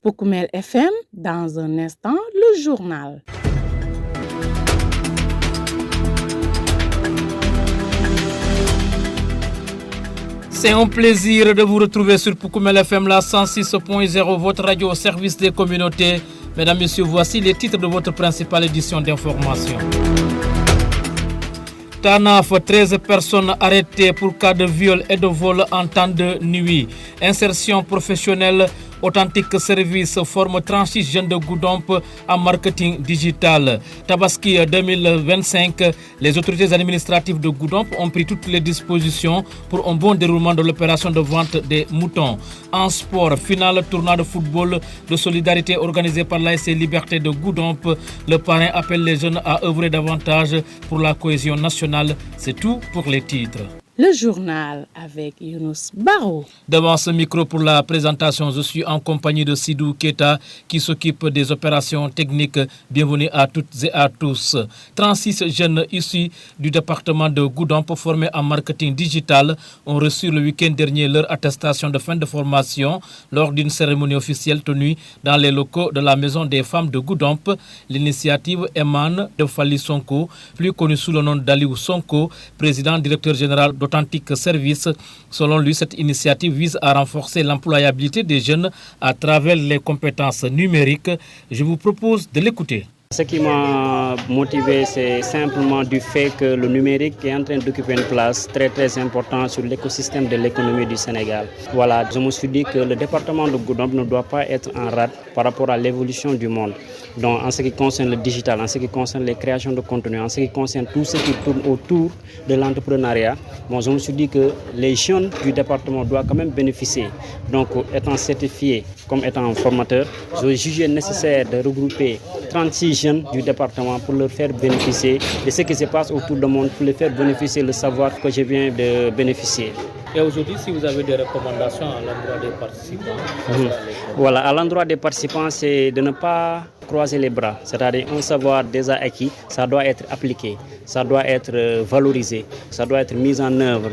Poukoumel FM, dans un instant, le journal. C'est un plaisir de vous retrouver sur Poukoumel FM, la 106.0, votre radio au service des communautés. Mesdames, Messieurs, voici les titres de votre principale édition d'information. Tanaf, 13 personnes arrêtées pour cas de viol et de vol en temps de nuit. Insertion professionnelle, Authentique Service forme 36 jeunes de Goudomp en marketing digital. Tabaski 2025, les autorités administratives de Goudomp ont pris toutes les dispositions pour un bon déroulement de l'opération de vente des moutons. En sport, finale tournoi de football de solidarité organisée par l'ASC Liberté de Goudomp. Le parrain appelle les jeunes à œuvrer davantage pour la cohésion nationale. C'est tout pour les titres. Le journal avec Younous Barou. Devant ce micro pour la présentation, je suis en compagnie de Sidou Keita qui s'occupe des opérations techniques. Bienvenue à toutes et à tous. 36 jeunes issus du département de Goudomp formés en marketing digital ont reçu le week-end dernier leur attestation de fin de formation lors d'une cérémonie officielle tenue dans les locaux de la Maison des femmes de Goudomp. L'initiative émane de Fali Sonko, plus connu sous le nom d'Aliou Sonko, président directeur général d'Authentique Service. Selon lui, cette initiative vise à renforcer l'employabilité des jeunes à travers les compétences numériques. Je vous propose de l'écouter. Ce qui m'a motivé, c'est simplement du fait que le numérique est en train d'occuper une place très très importante sur l'écosystème de l'économie du Sénégal. Voilà, je me suis dit que le département de Goudomp ne doit pas être en rade par rapport à l'évolution du monde. Donc, en ce qui concerne le digital, en ce qui concerne les créations de contenu, en ce qui concerne tout ce qui tourne autour de l'entrepreneuriat, je me suis dit que les jeunes du département doivent quand même bénéficier. Donc, étant certifié comme étant un formateur, je jugé nécessaire de regrouper 36 jeunes du département pour leur faire bénéficier de ce qui se passe autour du monde, pour leur faire bénéficier le savoir que je viens de bénéficier. Et aujourd'hui, si vous avez des recommandations à l'endroit des participants, Voilà, à l'endroit des participants, c'est de ne pas croiser les bras. C'est-à-dire un savoir déjà acquis, ça doit être appliqué, ça doit être valorisé, ça doit être mis en œuvre.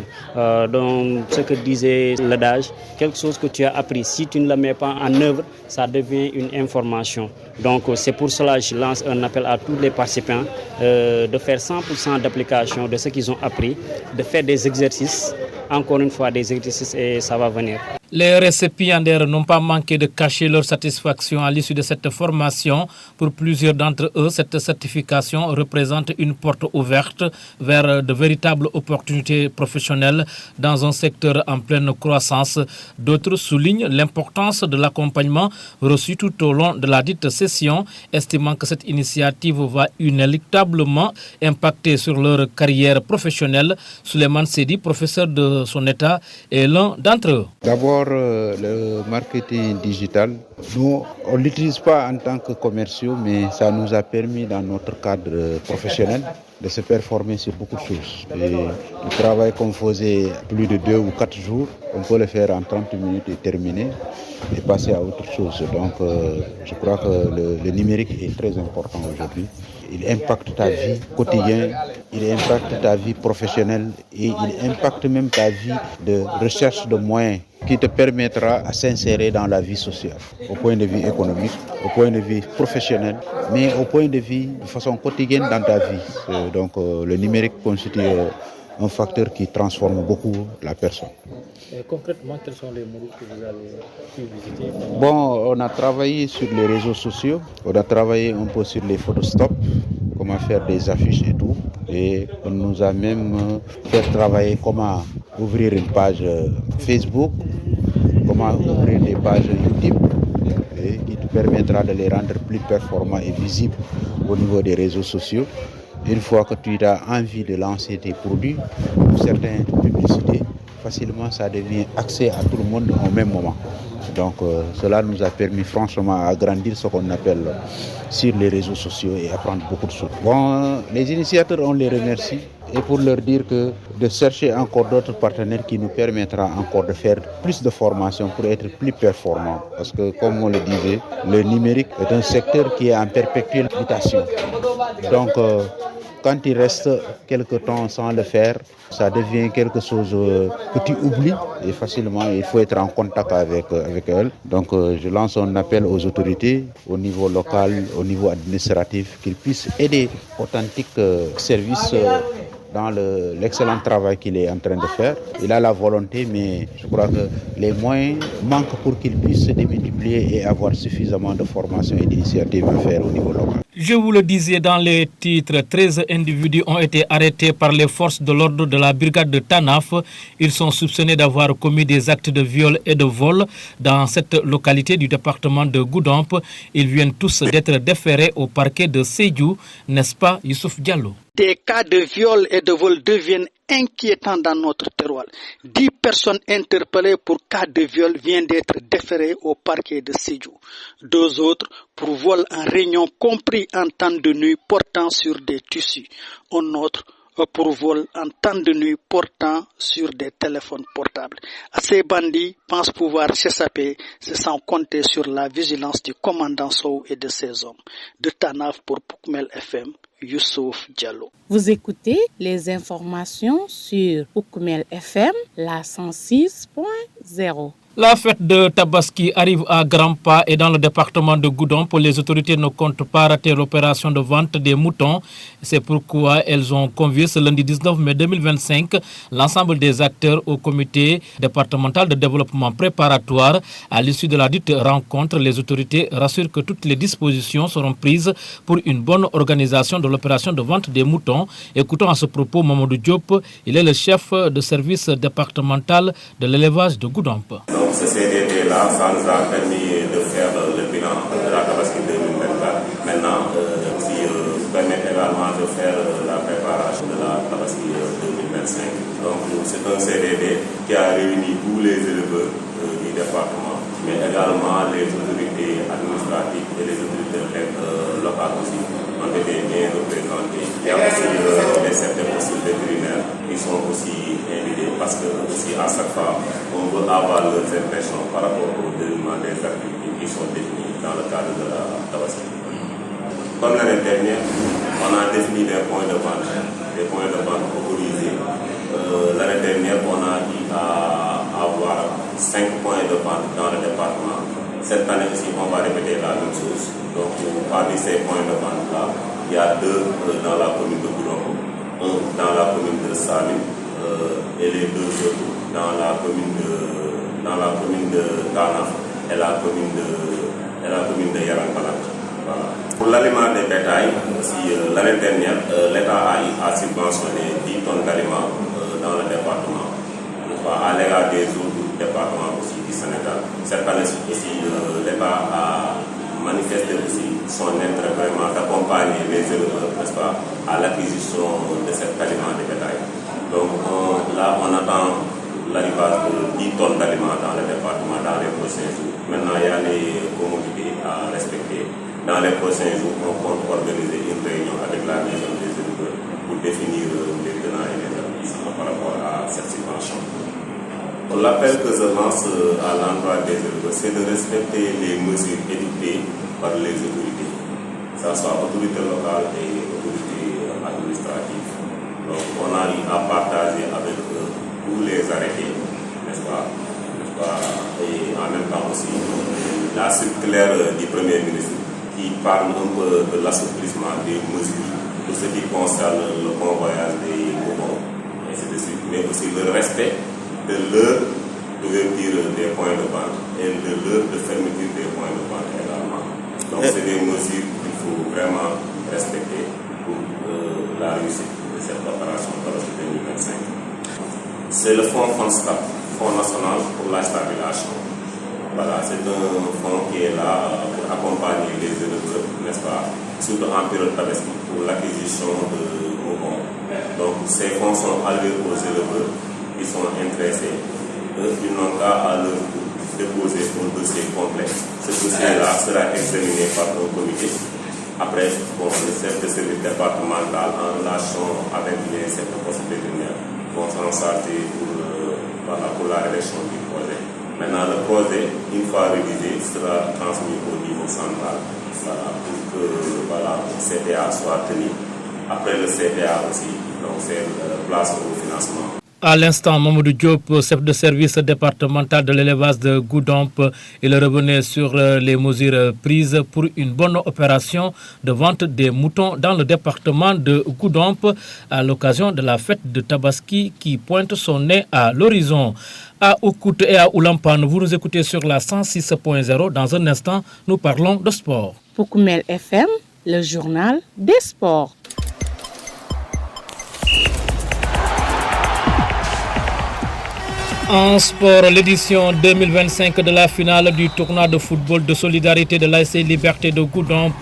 Donc, ce que disait l'adage, quelque chose que tu as appris, si tu ne le mets pas en œuvre, ça devient une information. Donc, c'est pour cela que je lance un appel à tous les participants de faire 100% d'application de ce qu'ils ont appris, de faire des exercices, encore une fois des exercices et ça va venir. Les récipiendaires n'ont pas manqué de cacher leur satisfaction à l'issue de cette formation. Pour plusieurs d'entre eux, cette certification représente une porte ouverte vers de véritables opportunités professionnelles dans un secteur en pleine croissance. D'autres soulignent l'importance de l'accompagnement reçu tout au long de la dite session, estimant que cette initiative va inéluctablement impacter sur leur carrière professionnelle. Souleymane Sedi, professeur de son état, est l'un d'entre eux. D'abord, le marketing digital, nous, on ne l'utilise pas en tant que commerciaux, mais ça nous a permis dans notre cadre professionnel de se performer sur beaucoup de choses. Et le travail qu'on faisait plus de 2 ou 4 jours, on peut le faire en 30 minutes et terminer et passer à autre chose. Donc, je crois que le numérique est très important aujourd'hui. Il impacte ta vie quotidienne, il impacte ta vie professionnelle et il impacte même ta vie de recherche de moyens qui te permettra à s'insérer dans la vie sociale, au point de vue économique, au point de vue professionnel, mais au point de vue de façon quotidienne dans ta vie. Donc le numérique constitue un facteur qui transforme beaucoup la personne. Et concrètement, quels sont les modules que vous avez pu visiter? Bon, on a travaillé sur les réseaux sociaux, on a travaillé un peu sur les photostops, comment faire des affiches et tout. Et on nous a même fait travailler comment ouvrir une page Facebook, comment ouvrir des pages YouTube, et qui te permettra de les rendre plus performants et visibles au niveau des réseaux sociaux. Une fois que tu as envie de lancer tes produits ou certaines publicités, facilement ça devient accès à tout le monde au même moment. Donc cela nous a permis franchement à agrandir ce qu'on appelle sur les réseaux sociaux et apprendre beaucoup de choses. Bon, les initiateurs, on les remercie et pour leur dire que de chercher encore d'autres partenaires qui nous permettra encore de faire plus de formation pour être plus performants. Parce que comme on le disait, le numérique est un secteur qui est en perpétuelle mutation. Donc quand il reste quelque temps sans le faire, ça devient quelque chose que tu oublies et facilement il faut être en contact avec elle. Donc je lance un appel aux autorités au niveau local, au niveau administratif, qu'ils puissent aider Authentique Service dans l'excellent travail qu'il est en train de faire. Il a la volonté, mais je crois que les moyens manquent pour qu'il puisse se démultiplier et avoir suffisamment de formation et d'initiatives à faire au niveau local. Je vous le disais dans les titres, 13 individus ont été arrêtés par les forces de l'ordre de la brigade de Tanaf. Ils sont soupçonnés d'avoir commis des actes de viol et de vol dans cette localité du département de Goudomp. Ils viennent tous d'être déférés au parquet de Sédhiou, n'est-ce pas Youssouf Diallo? Des cas de viol et de vol deviennent inquiétants dans notre terroir. 10 personnes interpellées pour cas de viol viennent d'être déférées au parquet de Sédhiou. 2 autres pour vol en réunion compris en temps de nuit portant sur des tissus. Un autre pour vol en temps de nuit portant sur des téléphones portables. Ces bandits pensent pouvoir s'échapper sans compter sur la vigilance du commandant Sow et de ses hommes. De Tanaf pour Poukmel FM, Youssouf Diallo. Vous écoutez les informations sur Poukmel FM, la 106.0. La fête de Tabaski arrive à grands pas et dans le département de Goudomp, les autorités ne comptent pas rater l'opération de vente des moutons. C'est pourquoi elles ont convié ce lundi 19 mai 2025 l'ensemble des acteurs au comité départemental de développement préparatoire. À l'issue de la dite rencontre, les autorités rassurent que toutes les dispositions seront prises pour une bonne organisation de l'opération de vente des moutons. Écoutons à ce propos Mamadou Diop, il est le chef de service départemental de l'élevage de Goudomp. Donc ce CDD-là, ça nous a permis de faire le bilan de la Tabaski 2024. Maintenant, qui permet également de faire la préparation de la Tabaski 2025. Donc c'est un CDD qui a réuni tous les éleveurs du département, mais également les autorités administratives et les autorités locales aussi ont été bien représentés. Il y a aussi les secteurs vétérinaires qui sont aussi invités parce que aussi à chaque fois on veut avoir leurs impressions par rapport au déroulement des activités qui sont définies dans le cadre de la Tabaski. Comme l'année dernière, on a défini des points de vente autorisés. L'année dernière, on a eu à avoir 5 points de vente dans le département. Cette année aussi, on va répéter la même chose. Donc, parmi ces points de vente-là, il y a 2 dans la commune de Goudomp, 1 dans la commune de Salim et les 2 autres dans la commune de Tanaf et la commune de Yarankalat. Voilà. Pour l'aliment des bétails, aussi l'année dernière, l'État a subventionné 10 tonnes d'aliments dans le département, à l'égard des autres départements aussi du Sénégal. Cette année aussi, l'État a manifesté aussi son intérêt vraiment d'accompagner les éleveurs, n'est-ce pas, à l'acquisition de cet aliment de bétail. Donc là, on attend l'arrivage de 10 tonnes d'aliments dans le département dans les prochains jours. Maintenant, il y a les commodités à respecter. Dans les prochains jours, on compte organiser une réunion avec la maison des éleveurs pour définir les tenants et les aboutissants par rapport à cette subvention. L'appel que je lance à l'endroit des éleveurs, c'est de respecter les mesures édictées par les autorités, que ce soit autorités locales et autorités administratives. Donc, on a eu à partager avec tous les arrêtés, n'est-ce pas? Et en même temps aussi, la circulaire du Premier ministre qui parle un peu de l'assouplissement des mesures pour ce qui concerne le convoyage des moutons, et ainsi de suite, mais aussi le respect de l'heure d'ouverture des points de vente et de l'heure de fermeture des points de vente également. Donc c'est des mesures qu'il faut vraiment respecter pour la réussite de cette opération Tabaski 2025. C'est le fonds FONSTAB, Fonds national pour la stabilisation. Voilà, c'est un fonds qui est là pour accompagner les éleveurs, n'est-ce pas, surtout en période Tabaski, pour l'acquisition de moutons. Donc ces fonds sont alloués aux éleveurs qui sont intéressés, ils n'ont qu'à à leur tour déposer un dossier complet. Ce dossier-là sera examiné par un comité. Après, le chef de service départemental, en relation avec les chefs de poste vétérinaire, vont s'en charger pour la rédaction du projet. Maintenant, le projet, une fois rédigé, sera transmis au niveau central pour que le CTA soit tenu. Après le CTA aussi, donc c'est place au financement. À l'instant, Mamadou Diop, chef de service départemental de l'élevage de Goudomp, il revenait sur les mesures prises pour une bonne opération de vente des moutons dans le département de Goudomp à l'occasion de la fête de Tabaski qui pointe son nez à l'horizon. À Oukout et à Oulampan, vous nous écoutez sur la 106.0. Dans un instant, nous parlons de sport. Pour Koumel FM, le journal des sports. En sport, l'édition 2025 de la finale du tournoi de football de solidarité de l'ASC Liberté de Goudomp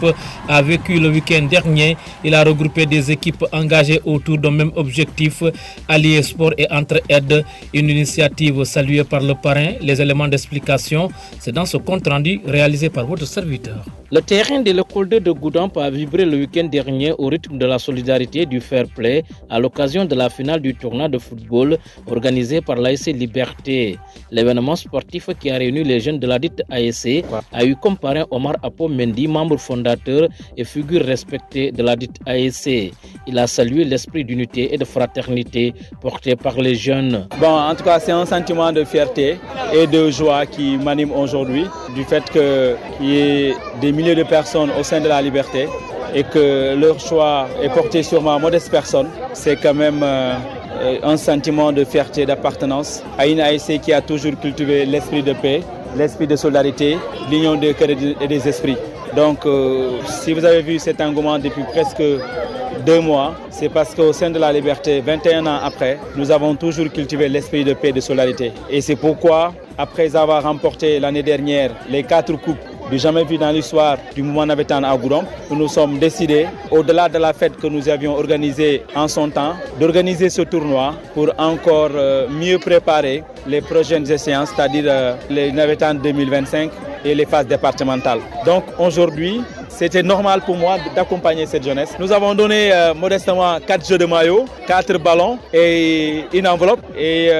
a vécu le week-end dernier. Il a regroupé des équipes engagées autour d'un même objectif, allier sport et entre-aide. Une initiative saluée par le parrain. Les éléments d'explication, c'est dans ce compte-rendu réalisé par votre serviteur. Le terrain de l'école 2 de Goudomp a vibré le week-end dernier au rythme de la solidarité du fair play à l'occasion de la finale du tournoi de football organisé par l'ASC Liberté. L'événement sportif qui a réuni les jeunes de la dite ASC a eu comme parrain Omar Apo Mendy, membre fondateur et figure respectée de la dite ASC. Il a salué l'esprit d'unité et de fraternité porté par les jeunes. Bon, en tout cas, c'est un sentiment de fierté et de joie qui m'anime aujourd'hui, du fait qu'il y ait des milliers de personnes au sein de la Liberté et que leur choix est porté sur ma modeste personne. C'est quand même un sentiment de fierté, d'appartenance à une ASC qui a toujours cultivé l'esprit de paix, l'esprit de solidarité, l'union des cœurs et des esprits. Donc, si vous avez vu cet engouement depuis presque 2 mois, c'est parce qu'au sein de la Liberté, 21 ans après, nous avons toujours cultivé l'esprit de paix et de solidarité. Et c'est pourquoi, après avoir remporté l'année dernière les 4 coupes du jamais vu dans l'histoire du mouvement navétane à Goudomp, nous nous sommes décidés, au-delà de la fête que nous avions organisée en son temps, d'organiser ce tournoi pour encore mieux préparer les prochaines échéances, c'est-à-dire les navétanes 2025 et les phases départementales. Donc aujourd'hui, c'était normal pour moi d'accompagner cette jeunesse. Nous avons donné modestement 4 jeux de maillot, 4 ballons et une enveloppe. Et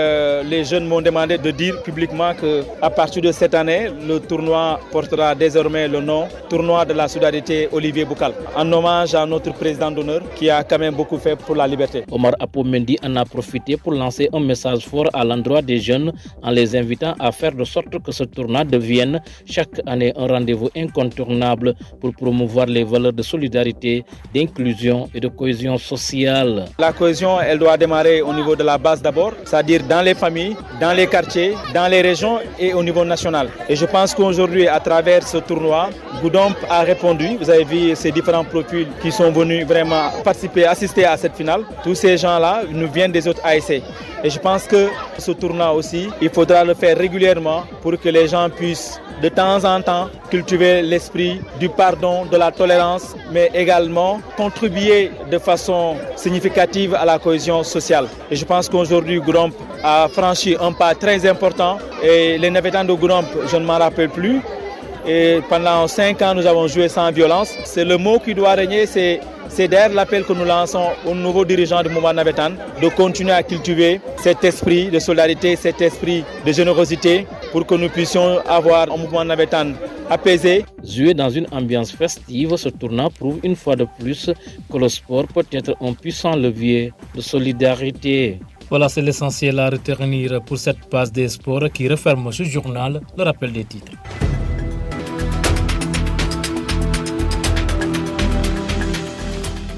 les jeunes m'ont demandé de dire publiquement qu'à partir de cette année, le tournoi portera désormais le nom Tournoi de la solidarité Olivier Boukal, en hommage à notre président d'honneur qui a quand même beaucoup fait pour la liberté. Omar Apo Mendy en a profité pour lancer un message fort à l'endroit des jeunes en les invitant à faire de sorte que ce tournoi devienne chaque année un rendez-vous incontournable pour promouvoir les valeurs de solidarité, d'inclusion et de cohésion sociale. La cohésion, elle doit démarrer au niveau de la base d'abord, c'est-à-dire dans les familles, dans les quartiers, dans les régions et au niveau national. Et je pense qu'aujourd'hui, à travers ce tournoi, Goudomp a répondu. Vous avez vu ces différents profils qui sont venus vraiment participer, assister à cette finale. Tous ces gens-là nous viennent des autres ASC. Et je pense que ce tournoi aussi, il faudra le faire régulièrement pour que les gens puissent de temps en temps cultiver l'esprit du pardon, de la tolérance, mais également contribuer de façon significative à la cohésion sociale. Et je pense qu'aujourd'hui, Goudomp a franchi un pas très important. Et les navétanes de Goudomp, je ne m'en rappelle plus. Et pendant 5 ans, nous avons joué sans violence. C'est le mot qui doit régner, c'est d'ailleurs l'appel que nous lançons aux nouveaux dirigeants du mouvement navétane de continuer à cultiver cet esprit de solidarité, cet esprit de générosité pour que nous puissions avoir un mouvement navétane apaisé. Joué dans une ambiance festive, ce tournoi prouve une fois de plus que le sport peut être un puissant levier de solidarité. Voilà, c'est l'essentiel à retenir pour cette page des sports qui referme ce journal. Le rappel des titres.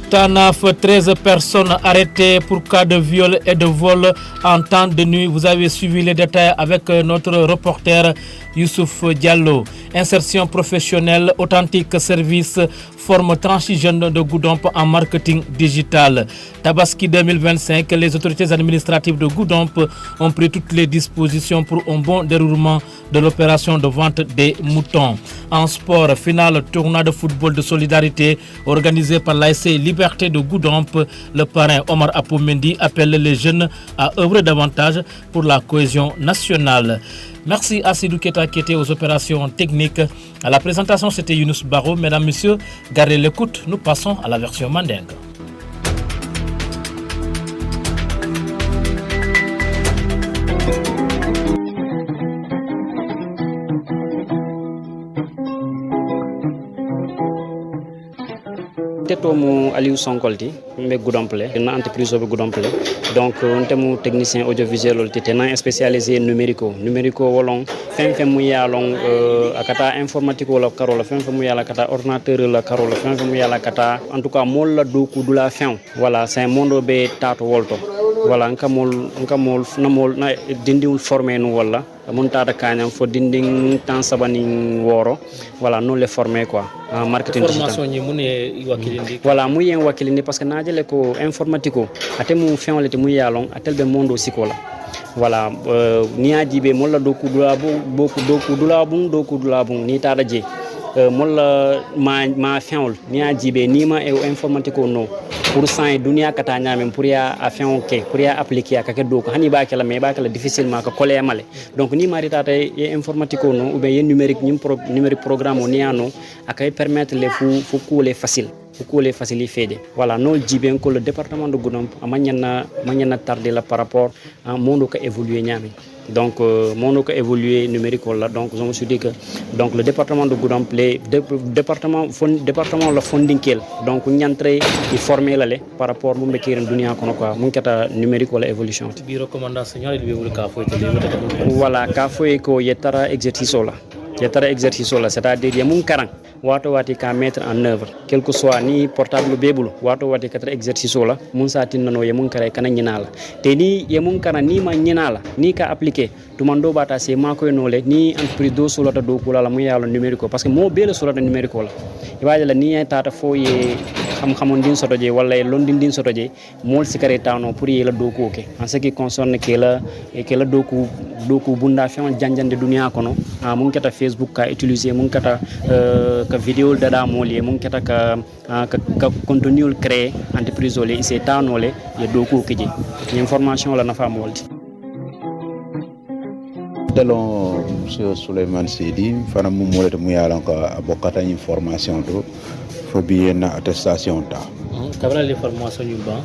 Tanaf, 13 personnes arrêtées pour cas de viol et de vol en temps de nuit. Vous avez suivi les détails avec notre reporter Youssouf Diallo. Insertion professionnelle, authentique service, forme 36 jeunes de Goudomp en marketing digital. Tabaski 2025, les autorités administratives de Goudomp ont pris toutes les dispositions pour un bon déroulement de l'opération de vente des moutons. En sport, finale tournoi de football de solidarité organisé par l'ASC Liberté de Goudomp. Le parrain Omar Apoumendi appelle les jeunes à œuvrer davantage pour la cohésion nationale. Merci à Sidou Keta qui était aux opérations techniques. À la présentation, c'était Younous Baro. Mesdames, Messieurs, gardez l'écoute. Nous passons à la version mandingue. Tetomo Aliou Sonkolti mbe Goudomplé na entreprise be Goudomplé donc on temu technicien audiovisuel olti tenan spécialisé numérico wolon fem mu ya long akata informatique wala karola fem mu ya la kata ordinateur la karola fem mu ya la kata en tout cas mol la do ku dula fin voilà c'est un monde be tato wolto voilà nkamol na dindiul formé nu wala mon tata kanyam fo dinding tan sabani woro voilà non les former quoi en marketing digital formation ni mune wakilindi voilà mu yen wakilindi parce que najele ko informatico atemu fianlete mu yalon atelbe mondo sikola voilà niaji be molla doku dula bu ni tada je molla ma fianol niaji be ni ma e informatico no pour ça dunia kata nyame pour ya afion ke pour ya appliquer ka do ko hani ba kala mais ba kala difficilement ko coller male donc ni mari tata e informatico no ou bien yen numérique numérique programme o niano akay permettre les fu couler facile fede voilà non jiben ko le département de Goudomp amanyana tardé la par rapport à monde ko évoluer nyami donc monde ko évoluer numérique là donc je me suis dit que donc le département de Goudomp les département la funding kel donc ñantré di former la par rapport mo mekiren dunia kono quoi mun kata numérique wala évolution bi recommandation ñal bi wul ka foy voilà ka foy ko yetara exercice là c'est-à-dire mun karang wato wati ka mettre en œuvre quel que soit ni portable bebulu wato wati katra exercice la mun sa tinno ye mun kare kana nyinala te ni ye mun kana ni ma nyinala ni ka appliquer to mando bata c'est ma ko nole ni entreprise do solo ta do kula la mu yalo numérique parce que mo bele solo ta numérique la ibaje la ni tata fo ye xam din soto je wala londin din soto je mol sikare tawno pour ye la do ko ke en ce qui concerne que la do ko bunda fion janjande dunia kono mun kata Facebook ka utiliser mun kata ka vidéo dada moli mun kata ka contenu créé entreprise ole c'est tanole ye do ko keje information la nafa molti Selon M. Souleymane Sidi, fana mu molete mu yalan ko abokata information do fo bi na attestation ta kabra les formations yu ban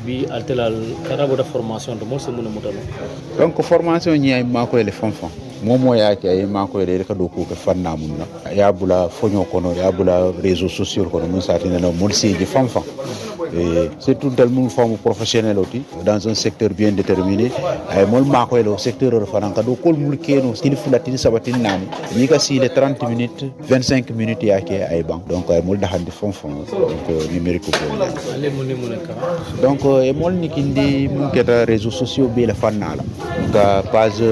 bi altelal karabo da formation do mo se mun mutalo donc formation ñi ay mako le fonfon momo yaake ay mako le ka do ko fanna mun na ya bula fonyo kono ya bula réseaux sociaux kono mun satine no mon seji fonfon et c'est tout dans une forme professionnelle aussi dans un secteur bien déterminé ay mol mako le secteur referanka do kol mul keno til fulatini sabatin nani ni ka si les 30 minutes 25 minutes yaake ay bank donc ay mol dahandi fonfon donc numérique ko ale mun ka donc e mol ni kindi mun keta réseaux sociaux be la fanna la ka page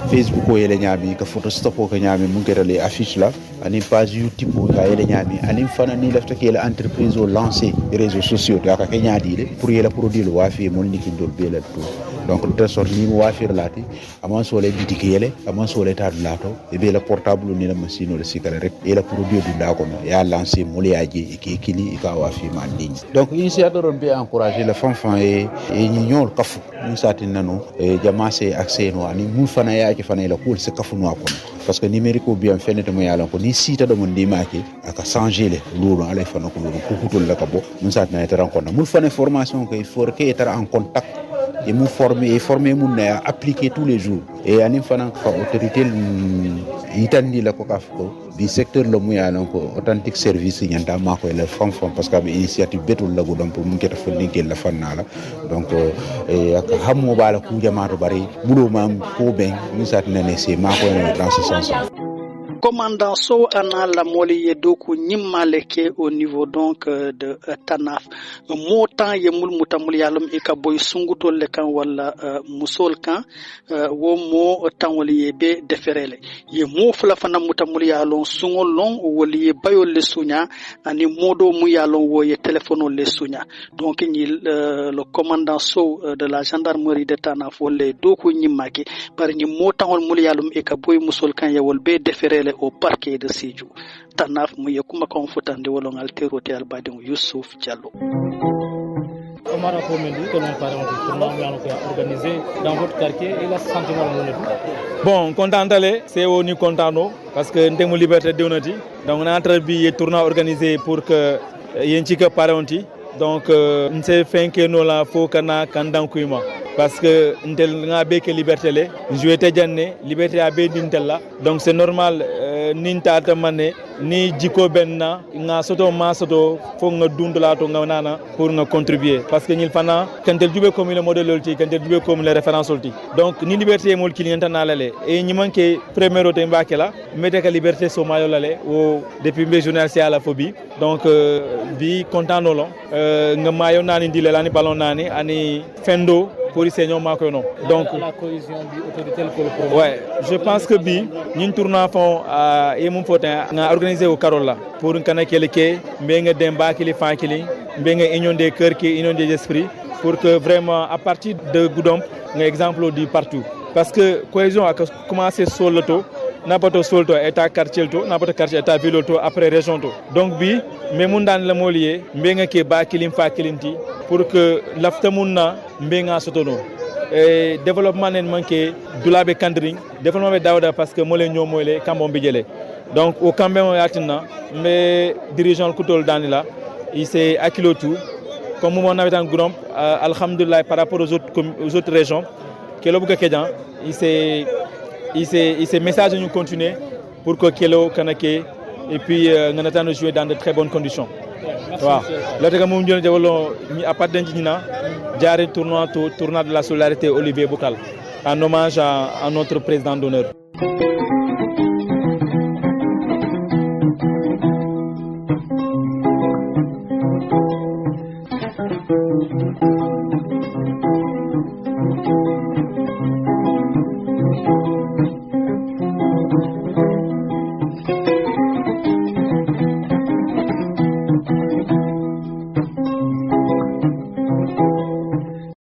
Facebook ko yele nyami ka photo stop ko nyami mun keta les affiches là ani page YouTube ko yele nyami ani fana ni lafta ke la entreprise o lancer réseaux sociaux ya ka nyaadi de pour yela produit le wafi mol ni kindol be la tout donc de telle sorte ni wafi relati amon so le bitiki yele amon so le tar lato e be la portable ni la machine le sikale rek e la produit du da ko ya lancer mol yaaji e ki kili ka wafi ma ligne donc initiateur on be encourager le fanfan e ni ñol kafu ni satin nanu e jamaase accès no ani mun fana yaaji fana la ko se kafu no ko parce que numérique ou bien fenete mo yalla ko ni sita do mon dimaki aka changer le lolu ala fana ko lolu ko kutul la ka bo mun satin na tera ko na mun fana formation ko il faut que être en contact et nous former mun na appliquer tous les jours et ani fana ko autorité itandi la ko kafko du secteur le mu yalla ko authentique service nyanta mako le fam parce que initiative betul la godon pour mun keta fondinkel la fanna la donc e ak hammo bala ku jamaatu bari budo mam ko ben ni satna ne c'est mako dans ce sens commandant Sow ana la moliye doku nyimmaleke au niveau donc de Tanaf motan yemul mutamul yalum ikaboy sungutol le kan wala musol kan wo mo tanwali be deferele ye mo fula fana mutamul yalon sungol long woli bayol le sunya ani modo mu yalon wo ye téléphone le sunya donc ni le commandant Sow de la gendarmerie de Tanaf wala doku nyimmake par ni mo tanwol mul yalum ikaboy musol kan yewol be deferele au parquet de Sédhiou Tanaf mu yakuma kon futande wolon altero te albadin Youssouf Diallo. Omar Akomendi, que l'on parle organisé dans votre quartier et la sentiment de bon, content d'aller, c'est au nu content parce que nous avons liberté de donner. Donc on a un tournoi organisé pour que Yenchika Paronti. Donc on s'est fait que nous la faut kana kandan kuima parce que nous avons que liberté là, jouer tejane, liberté abe d'intella. Donc c'est normal ninta tamane ni jiko benna nga soto ma soto fo nga dundala to nga nana pour nga contribuer parce que ñil fana kantel djube comme le modèle lolti kantel djube comme les références lolti donc ni liberté mol client na lalé et ñi manké premier té mbaké la mété ka liberté so mayo lalé o depuis mes journal c'est à la phobie donc bi content no nga mayo nani dilé lani ballon nani ani fendo pour les seniors mako non donc la cohésion bi autorité pour le projet. Ouais, je pense que bi ñun tournoi font et mon potin nga organisé au Carola pour un kana keleke mbenga demba kili fa kili mbenga union des cœurs qui union des esprits pour que vraiment à partir de Goudomp nga exemple du partout parce que cohésion a commencé sur le taux n'importe sur le taux état quartier to n'importe quartier état ville to après région to donc bi mais mun dan la molier mbenga ke ba kilim fa kilinti pour que laftamunna mbenga sotono et développement nen manqué dulabe kandring développement dawda parce que molé ñomolé kambon bijélé donc au cambon yatina mais dirigeant le kutol danila il s'est acquis tout comme on avait en groupe alhamdoulillah par rapport aux autres régions kelo buka kedjan il s'est message nous continuer pour que kelo kanake et puis on attend de jouer dans de très bonnes conditions. Wow. L'autre mom jone jawlo ni à part d'enjina jare tournoi de la solidarité Olivier Bokal en hommage à notre président d'honneur.